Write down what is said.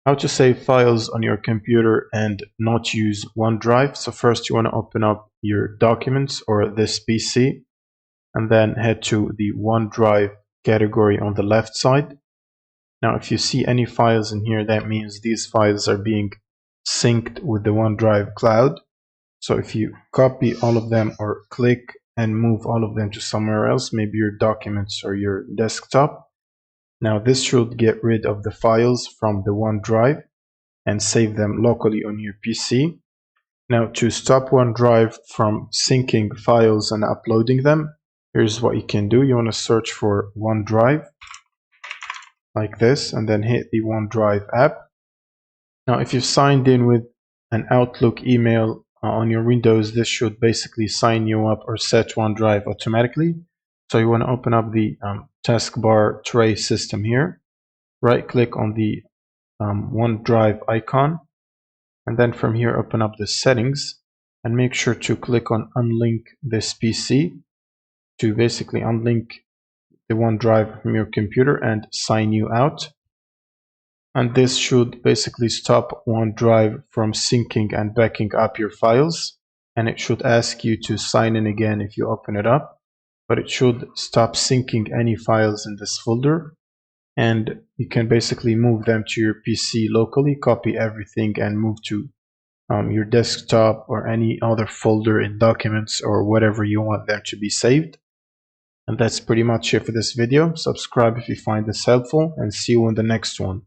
How to save files on your computer and not use OneDrive. So first you want to open up your documents or this PC and then head to the OneDrive category on the left side. Now if you see any files in here, that means these files are being synced with the OneDrive cloud. So if you copy all of them or click and move all of them to somewhere else, maybe your documents or your desktop, now this should get rid of the files from the OneDrive and save them locally on your PC. Now to stop OneDrive from syncing files and uploading them, here's what you can do. You want to search for OneDrive like this and then hit the OneDrive app. Now if you've signed in with an Outlook email on your Windows, this should basically sign you up or set OneDrive automatically. So you want to open up the taskbar tray system here, right click on the OneDrive icon, and then from here open up the settings and make sure to click on unlink this PC to basically unlink the OneDrive from your computer and sign you out. And this should basically stop OneDrive from syncing and backing up your files, and it should ask you to sign in again if you open it up, but it should stop syncing any files in this folder, and you can basically move them to your PC locally, copy everything and move to your desktop or any other folder in documents or whatever you want them to be saved. And that's pretty much it for this video. Subscribe if you find this helpful, and see you in the next one.